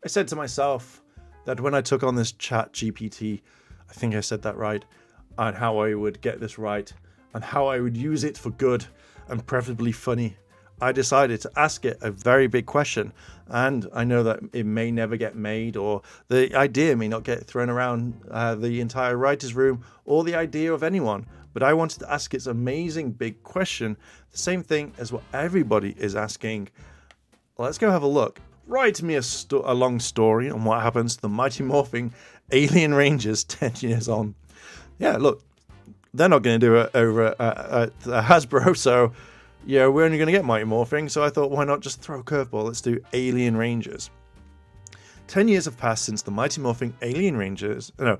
I said to myself that when I took on this chat GPT, I think I said that right, and how I would get this right, and how I would use it for good, and preferably funny, I decided to ask it a very big question. And I know that it may never get made, or the idea may not get thrown around the entire writer's room, or the idea of anyone. But I wanted to ask its amazing big question, the same thing as what everybody is asking. Let's go have a look. Write me a long story on what happens to the mighty morphing alien rangers 10 years on. Yeah, look, they're not going to do it over at Hasbro, so yeah, we're only going to get mighty morphing, so I thought, why not just throw a curveball? Let's do alien rangers. 10 years have passed since the mighty morphing alien rangers... No,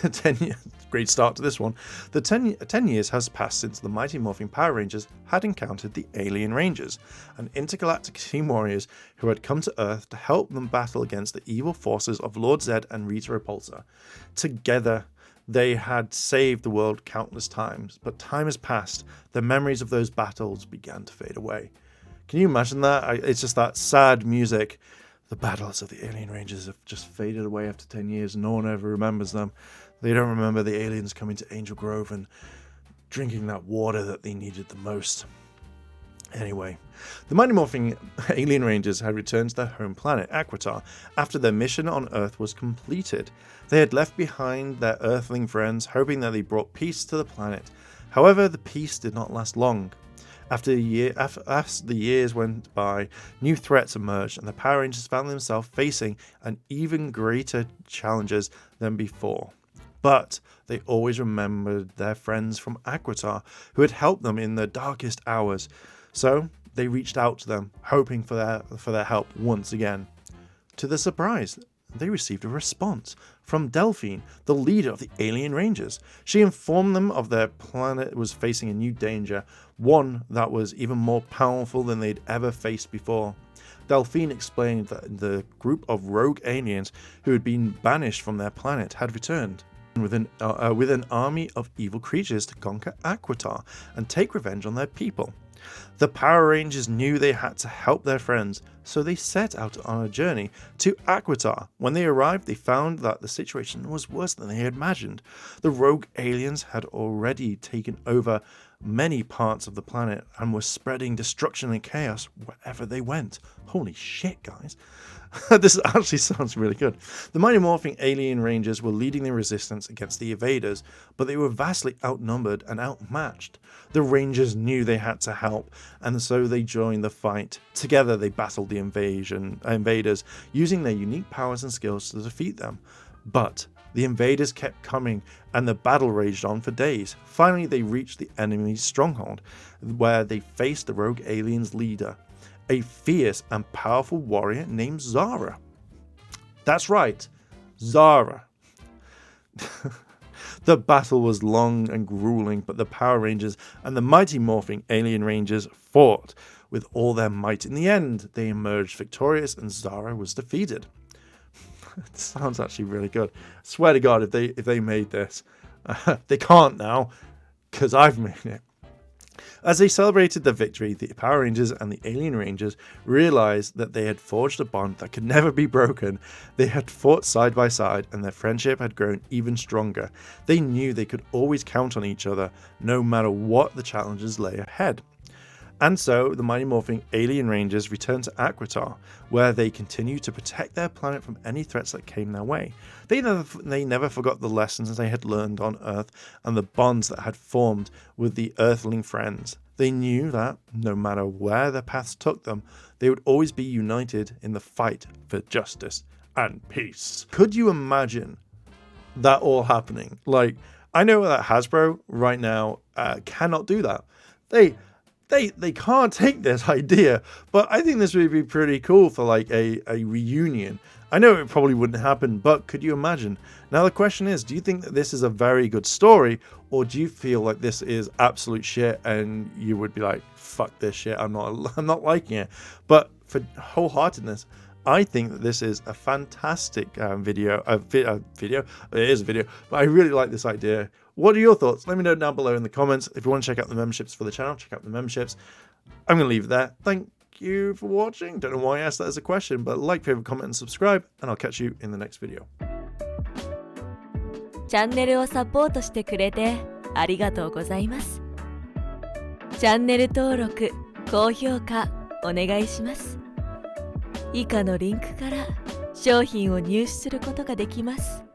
10 years, great start to this one. 10 years has passed since the mighty morphing Power Rangers had encountered the Alien Rangers, an intergalactic team warriors who had come to Earth to help them battle against the evil forces of Lord Zed and Rita Repulsa. Together, they had saved the world countless times, but time has passed. The memories of those battles began to fade away. Can you imagine that? It's just that sad music. The battles of the Alien Rangers have just faded away after 10 years. No one ever remembers them. They don't remember the aliens coming to Angel Grove and drinking that water that they needed the most. Anyway, the Mighty Morphing Alien Rangers had returned to their home planet, Aquitar, after their mission on Earth was completed. They had left behind their Earthling friends, hoping that they brought peace to the planet. However, the peace did not last long. As the years went by, new threats emerged, and the Power Rangers found themselves facing an even greater challenges than before. But they always remembered their friends from Aquitar, who had helped them in their darkest hours. So they reached out to them, hoping for their help once again. To their surprise, they received a response from Delphine, the leader of the Alien Rangers. She informed them of their planet was facing a new danger, one that was even more powerful than they'd ever faced before. Delphine explained that the group of rogue aliens who had been banished from their planet had returned with an army of evil creatures to conquer Aquitar and take revenge on their people. The Power Rangers knew they had to help their friends, so they set out on a journey to Aquitar. When they arrived, they found that the situation was worse than they had imagined. The rogue aliens had already taken over many parts of the planet and were spreading destruction and chaos wherever they went. Holy shit, guys. This actually sounds really good. The Mighty Morphing Alien Rangers were leading the resistance against the invaders, but they were vastly outnumbered and outmatched. The Rangers knew they had to help, and so they joined the fight. Together they battled the invaders, using their unique powers and skills to defeat them. But the invaders kept coming, and the battle raged on for days. Finally, they reached the enemy's stronghold, where they faced the rogue aliens' leader, a fierce and powerful warrior named Zara. That's right, Zara. The battle was long and grueling, but the Power Rangers and the Mighty Morphing Alien Rangers fought with all their might. In the end, they emerged victorious and Zara was defeated. It sounds actually really good. I swear to God, if they made this, they can't now, because I've made it. As they celebrated their victory, the Power Rangers and the Alien Rangers realized that they had forged a bond that could never be broken. They had fought side by side, and their friendship had grown even stronger. They knew they could always count on each other, no matter what the challenges lay ahead. And so, the Mighty Morphing Alien Rangers returned to Aquitar, where they continued to protect their planet from any threats that came their way. They never forgot the lessons they had learned on Earth and the bonds that had formed with the Earthling friends. They knew that, no matter where their paths took them, they would always be united in the fight for justice and peace. Could you imagine that all happening? Like, I know that Hasbro right now cannot do that. They can't take this idea, but I think this would be pretty cool for like a reunion. I know it probably wouldn't happen, but could you imagine? Now the question is, do you think that this is a very good story, or do you feel like this is absolute shit and you would be like, fuck this shit, I'm not liking it? But for wholeheartedness, I think that this is a fantastic video. It is a video, but I really like this idea. What are your thoughts? Let me know down below in the comments. If you want to check out the memberships for the channel, check out the memberships. I'm going to leave it there. Thank thank you for watching. Don't know why I asked that as a question, but like, favorite, comment, and subscribe, and I'll catch you in the next video. チャンネルをサポートしてくれてありがとうございます。チャンネル登録、高評価お願いします。以下のリンクから商品を入手することができます。